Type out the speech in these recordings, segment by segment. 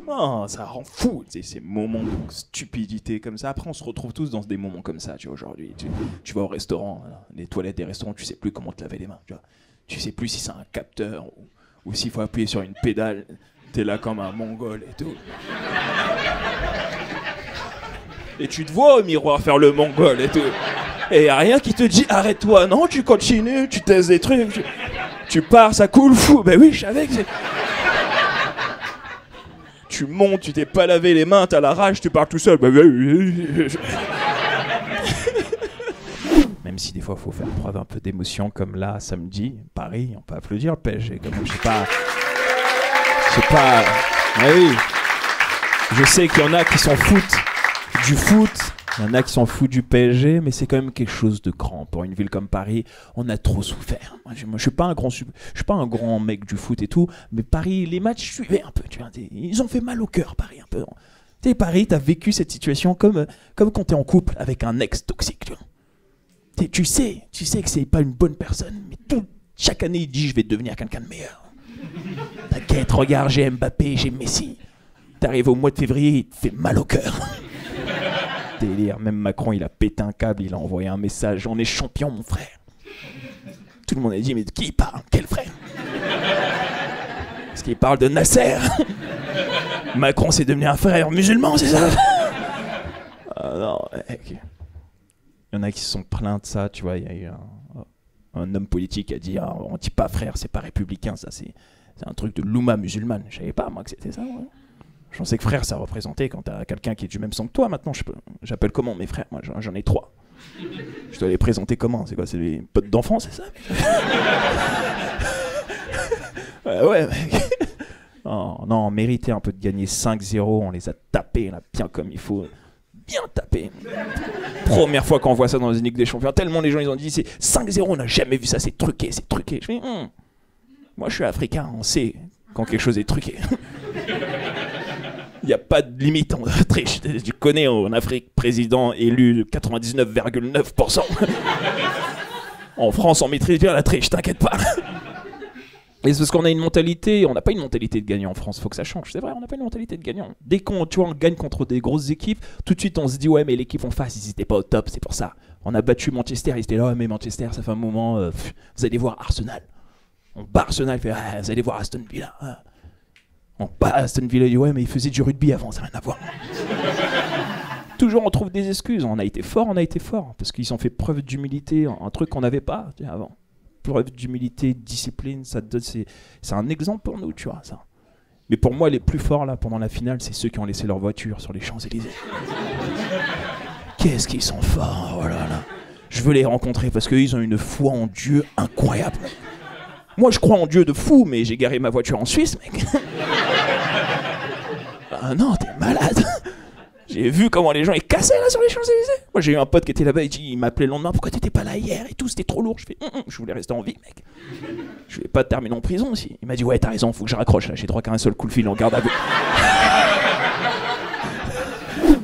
Oh, ça rend fou, tu sais, ces moments de stupidité comme ça. Après, on se retrouve tous dans des moments comme ça, tu vois, aujourd'hui. Tu vas au restaurant, les toilettes des restaurants, tu sais plus comment te laver les mains, tu vois. Tu sais plus si c'est un capteur ou s'il faut appuyer sur une pédale. T'es là comme un mongol et tout. Et tu te vois au miroir faire le mongol et tout. Et y a rien qui te dit arrête-toi, non, tu continues, tu testes des trucs, tu pars, ça coule fou. Ben oui, je savais que c'est... Tu montes, tu t'es pas lavé les mains, t'as la rage, tu pars tout seul. Ben oui. Même si des fois il faut faire preuve un peu d'émotion, comme là, samedi, Paris, on peut applaudir le PSG. Comme je sais pas... Oui. Je sais qu'il y en a qui s'en foutent du foot, il y en a qui s'en foutent du PSG, mais c'est quand même quelque chose de grand. Pour une ville comme Paris, on a trop souffert. Moi, je suis pas un grand mec du foot et tout, mais Paris, les matchs, je suivais un peu. Tu vois, ils ont fait mal au cœur, Paris, un peu. Tu sais, Paris, t'as vécu cette situation comme quand t'es en couple avec un ex toxique. Tu sais que c'est pas une bonne personne, mais chaque année, il dit je vais devenir quelqu'un de meilleur. T'inquiète, regarde, j'ai Mbappé, j'ai Messi. T'arrives au mois de février, il te fait mal au cœur. Délire, même Macron, il a pété un câble, il a envoyé un message. On est champion, mon frère. Tout le monde a dit, mais de qui il parle? Quel frère? Est-ce qu'il parle de Nasser? Macron, c'est devenu un frère musulman, c'est ça? Ah non, mec. Il y en a qui se sont plaints de ça, tu vois. Il y a eu un homme politique qui a dit, ah, on dit pas frère, c'est pas républicain, ça, c'est un truc de l'oumma musulmane. Je savais pas, moi, que c'était ça, ouais. Je pensais que frère, ça représentait quand t'as quelqu'un qui est du même sang que toi. Maintenant, j'appelle comment mes frères? Moi, j'en ai 3. Je dois les présenter comment? C'est quoi? C'est des potes d'enfants, c'est ça? Ouais, mec. Oh, non, on méritait un peu de gagner 5-0. On les a tapés, là, bien comme il faut. Bien tapés. Première fois qu'on voit ça dans une Ligue des Champions. Tellement les gens, ils ont dit, c'est 5-0, on n'a jamais vu ça, c'est truqué, c'est truqué. Je fais, moi, je suis africain, on sait quand quelque chose est truqué. Il n'y a pas de limite, on triche. Tu connais en Afrique, président élu 99,9%. En France, on maîtrise bien la triche, t'inquiète pas. Et c'est parce qu'on a une mentalité, on n'a pas une mentalité de gagnant en France, faut que ça change. C'est vrai, on n'a pas une mentalité de gagnant. Dès qu'on gagne contre des grosses équipes, tout de suite on se dit ouais mais l'équipe en face, ils n'étaient pas au top, c'est pour ça. On a battu Manchester, ils étaient là, ouais, mais Manchester, ça fait un moment, vous allez voir Arsenal. On bat Arsenal, fait, vous allez voir Aston Villa. On bat Aston Villa, dit ouais mais ils faisaient du rugby avant, ça n'a rien à voir. Toujours on trouve des excuses, on a été fort, parce qu'ils ont fait preuve d'humilité, un truc qu'on n'avait pas avant. Preuve d'humilité, de discipline, c'est un exemple pour nous, tu vois, ça. Mais pour moi, les plus forts, là, pendant la finale, c'est ceux qui ont laissé leur voiture sur les Champs-Élysées. Qu'est-ce qu'ils sont forts, oh là là. Je veux les rencontrer parce qu'ils ont une foi en Dieu incroyable. Moi, je crois en Dieu de fou, mais j'ai garé ma voiture en Suisse, mec. Ah non, t'es malade. J'ai vu comment les gens ils cassaient là sur les Champs-Élysées. Moi j'ai eu un pote qui était là-bas, il m'appelait le lendemain, pourquoi t'étais pas là hier et tout, c'était trop lourd. Je fais, je voulais rester en vie, mec. Je voulais pas terminer en prison aussi. Il m'a dit, ouais, t'as raison, faut que je raccroche là, j'ai droit qu'à un seul coup de fil en garde à vue.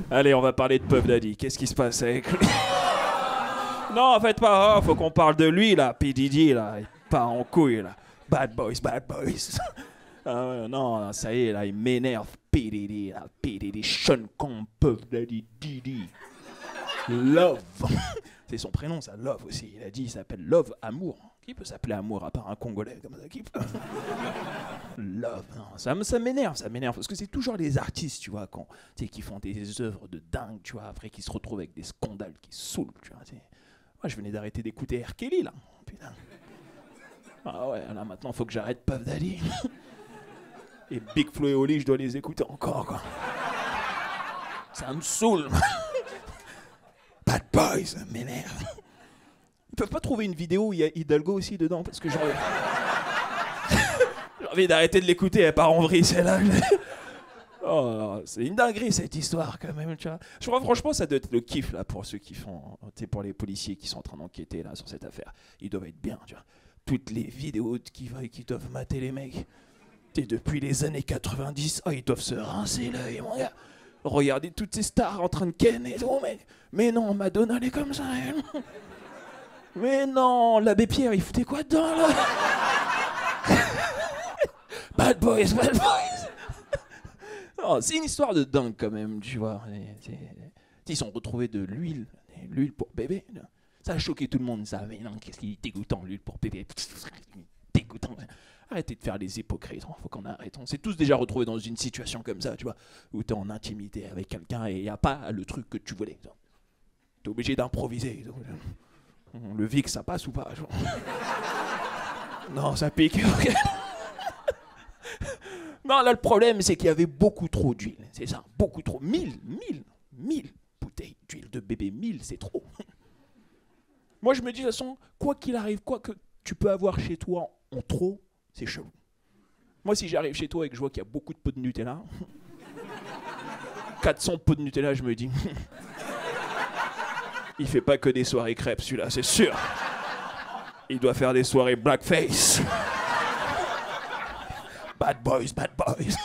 Allez, on va parler de Puff Daddy. Qu'est-ce qui se passe avec lui? Non, en fait, pas, faut qu'on parle de lui là, P. Diddy là, il part en couille là. Bad boys, bad boys. Non, ça y est, là, il m'énerve. P. Diddy, là, P. Diddy, Sean Combs, Puff Daddy, Diddy. Love. C'est son prénom, ça, Love aussi. Il a dit, il s'appelle Love, Amour. Qui peut s'appeler Amour à part un Congolais comme ça? Qui peut... Love, non, ça m'énerve, parce que c'est toujours les artistes, tu vois, qui font des œuvres de dingue, tu vois, après qui se retrouvent avec des scandales qui saoulent, tu vois. Moi, je venais d'arrêter d'écouter R. Kelly, là. Putain. Ah ouais, là, maintenant, faut que j'arrête Puff Daddy. Et Big Flo et Oli, je dois les écouter encore, quoi. Ça me saoule. Bad Boys, ça m'énerve. Ils peuvent pas trouver une vidéo où il y a Hidalgo aussi dedans, parce que j'ai envie d'arrêter de l'écouter, elle part en vrille, celle-là. Oh, c'est une dinguerie, cette histoire, quand même, tu vois. Je crois, franchement, ça doit être le kiff, là, pour ceux qui font... pour les policiers qui sont en train d'enquêter, là, sur cette affaire. Ils doivent être bien, tu vois. Toutes les vidéos qui doivent mater les mecs. Depuis les années 90, ils doivent se rincer l'œil, mon gars. Regardez toutes ces stars en train de ken et tout, mais non, Madonna, elle est comme ça, elle. Mais non, l'abbé Pierre, il foutait quoi dedans, là? Bad boys, bad boys. Non, c'est une histoire de dingue quand même, tu vois. Ils sont retrouvés de l'huile pour bébé. Ça a choqué tout le monde, ça. Mais non, qu'est-ce qui est dégoûtant, l'huile pour bébé. Dégoûtant. Arrêtez de faire les hypocrites, faut qu'on arrête. On s'est tous déjà retrouvés dans une situation comme ça, tu vois, où t'es en intimité avec quelqu'un et il n'y a pas le truc que tu voulais. T'es obligé d'improviser. Le Vic, ça passe ou pas? Non, ça pique. Okay. Non, là, le problème, c'est qu'il y avait beaucoup trop d'huile. C'est ça, beaucoup trop. 1000 bouteilles d'huile de bébé. 1000, c'est trop. Moi, je me dis, de toute façon, quoi qu'il arrive, quoi que tu peux avoir chez toi en trop, c'est chelou. Moi, si j'arrive chez toi et que je vois qu'il y a beaucoup de pots de Nutella, 400 pots de Nutella, je me dis, il fait pas que des soirées crêpes, celui-là, c'est sûr. Il doit faire des soirées blackface. Bad boys, bad boys.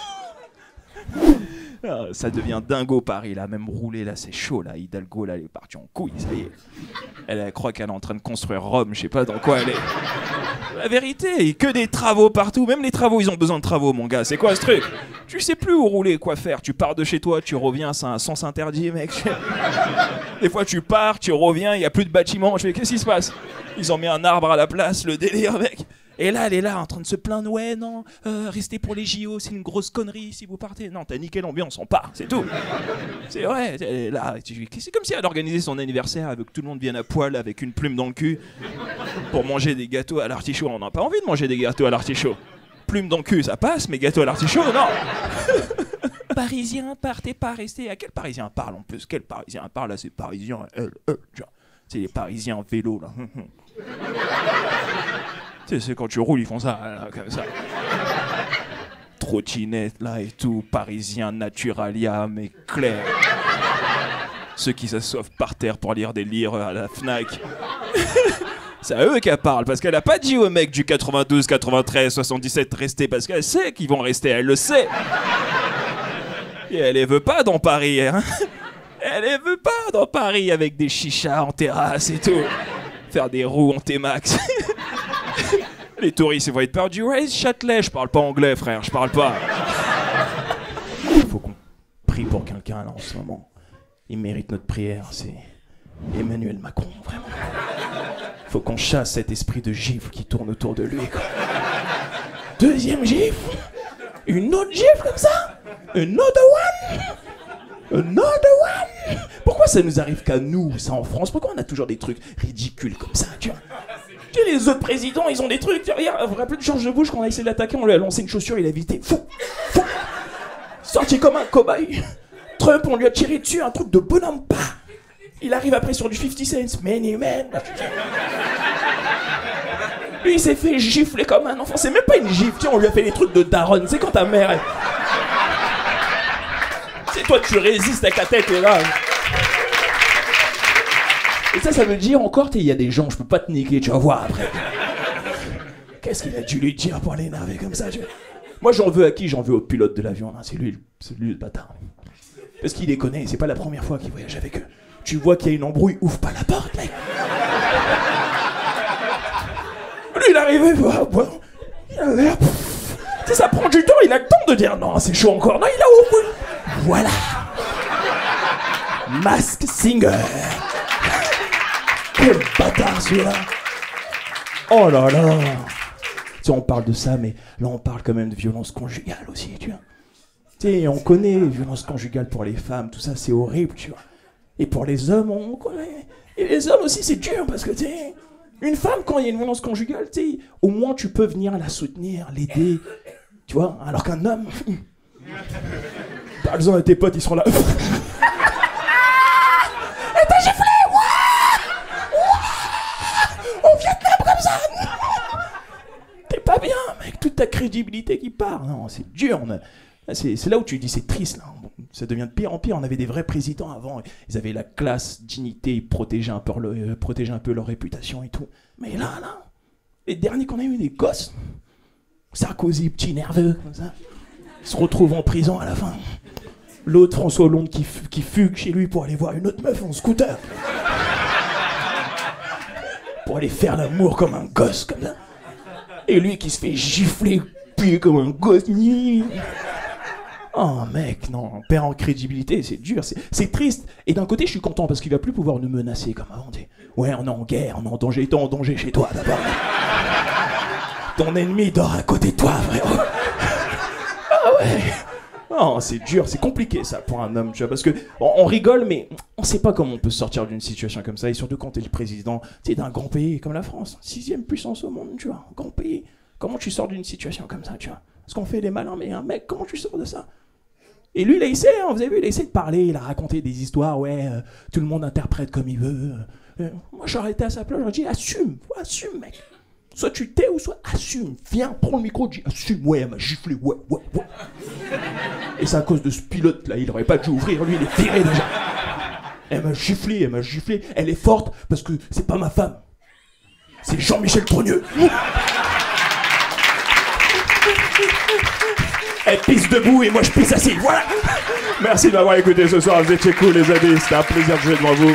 Ah, ça devient dingo Paris, là, même roulé, là, c'est chaud, là. Hidalgo, là, elle est partie en couille, ça y est. Elle croit qu'elle est en train de construire Rome, je sais pas dans quoi elle est. La vérité, que des travaux partout. Même les travaux, ils ont besoin de travaux, mon gars. C'est quoi ce truc? Tu sais plus où rouler, quoi faire. Tu pars de chez toi, tu reviens, c'est un sens interdit, mec. Des fois, tu pars, tu reviens, il y a plus de bâtiments. Je fais, qu'est-ce qui se passe? Ils ont mis un arbre à la place, le délire, mec. Et là, elle est là, en train de se plaindre. Ouais, non, restez pour les JO, c'est une grosse connerie si vous partez. Non, t'as niqué l'ambiance, on part, c'est tout. C'est vrai, là, c'est comme si elle organisait son anniversaire avec tout le monde vienne à poil, avec une plume dans le cul, pour manger des gâteaux à l'artichaut. On n'a pas envie de manger des gâteaux à l'artichaut. Plume dans le cul, ça passe, mais gâteau à l'artichaut, non. Parisien, partez pas, restez. À quel Parisien parle en plus? Quel Parisien parle là? C'est Parisien, c'est les Parisiens en vélo, là. C'est quand tu roules, ils font ça, là, comme ça. Trottinette, là, et tout. Parisien, Naturalia, mais clair. Ceux qui s'assoient par terre pour lire des livres à la Fnac. C'est à eux qu'elle parle, parce qu'elle a pas dit aux mecs du 92, 93, 77 rester, parce qu'elle sait qu'ils vont rester, elle le sait. Et elle les veut pas dans Paris, hein. Elle les veut pas dans Paris avec des chichas en terrasse et tout. Faire des roues en T-Max. Les touristes, ils vont être perdus. Ouais, Châtelet, je parle pas anglais, frère, je parle pas. Il faut qu'on prie pour quelqu'un, là, en ce moment. Il mérite notre prière, c'est Emmanuel Macron, vraiment. Faut qu'on chasse cet esprit de gifle qui tourne autour de lui, quoi. Deuxième gifle. Une autre gifle comme ça. Another one. Another one. Pourquoi ça nous arrive qu'à nous, ça, en France? Pourquoi on a toujours des trucs ridicules comme ça, tu vois? Les autres présidents, ils ont des trucs. Regarde, vous vous rappelez de George Bush quand on a essayé de l'attaquer, on lui a lancé une chaussure, il a évité. Fou. Sorti comme un cobaye. Trump, on lui a tiré dessus, un truc de bonhomme pas. Il arrive après sur du 50 cents. Many men. Lui, il s'est fait gifler comme un enfant. C'est même pas une gifle, tiens, on lui a fait les trucs de daronne. C'est quand ta mère. C'est toi, tu résistes avec ta tête et là. Et ça veut dire encore, il y a des gens, je peux pas te niquer, tu vas voir après. Qu'est-ce qu'il a dû lui dire pour l'énerver comme ça? Moi, j'en veux à qui? J'en veux au pilote de l'avion, hein. C'est lui le bâtard. Parce qu'il les connaît, c'est pas la première fois qu'il voyage avec eux. Tu vois qu'il y a une embrouille, ouvre pas la porte, mec. Lui, il est arrivé, il a l'air... Tu sais, ça prend du temps, il a le temps de dire non, c'est chaud encore. Non, il a ouvert. Voilà. Mask Singer. Quel bâtard celui-là. Oh là là. Tu sais, on parle de ça, mais là on parle quand même de violence conjugale aussi, tu vois. Tu sais, on connaît violence conjugale pour les femmes, tout ça c'est horrible, tu vois. Et pour les hommes, on connaît. Et les hommes aussi c'est dur, parce que tu sais, une femme quand il y a une violence conjugale, tu sais, au moins tu peux venir la soutenir, l'aider, tu vois. Alors qu'un homme, parle-en à tes potes, ils seront là. Et t'as giflé. Au Vietnam comme ça. T'es pas bien, mec, toute ta crédibilité qui part. Non, c'est dur. C'est là où tu dis c'est triste. Là. Ça devient de pire en pire. On avait des vrais présidents avant. Ils avaient la classe, dignité, ils protégeaient un peu leur réputation et tout. Mais là, les derniers qu'on a eu, des gosses. Sarkozy, petit nerveux, comme ça. Il se retrouve en prison à la fin. L'autre, François Hollande, qui fugue chez lui pour aller voir une autre meuf en scooter. Pour aller faire l'amour comme un gosse, comme ça. Et lui qui se fait gifler, puis comme un gosse. Oh mec, non, on perd en crédibilité, c'est dur, c'est triste. Et d'un côté, je suis content parce qu'il va plus pouvoir nous menacer comme avant. Ouais, on est en guerre, on est en danger, t'es en danger chez toi d'abord. Ton ennemi dort à côté de toi, frérot. Ah ouais. Oh, c'est dur, c'est compliqué ça pour un homme, tu vois, parce que on rigole, mais on sait pas comment on peut sortir d'une situation comme ça, et surtout quand t'es le président, tu sais, d'un grand pays comme la France, 6e puissance au monde, tu vois, un grand pays. Comment tu sors d'une situation comme ça, tu vois? Parce qu'on fait des malins, mais un mec, comment tu sors de ça? Et lui, il a essayé, hein, vous avez vu, il a essayé de parler, il a raconté des histoires, ouais, tout le monde interprète comme il veut. Moi, j'aurais été à sa place, j'aurais dit, assume, mec. Soit tu tais ou soit assume. Viens, prends le micro, dis assume. Ouais, elle m'a giflé, ouais. Et c'est à cause de ce pilote là, il aurait pas dû ouvrir, lui il est viré déjà. Elle m'a giflé, elle est forte parce que c'est pas ma femme. C'est Jean-Michel Trogneux. Elle pisse debout et moi je pisse assis, voilà. Merci de m'avoir écouté ce soir, vous étiez cool les amis, c'était un plaisir de jouer devant vous.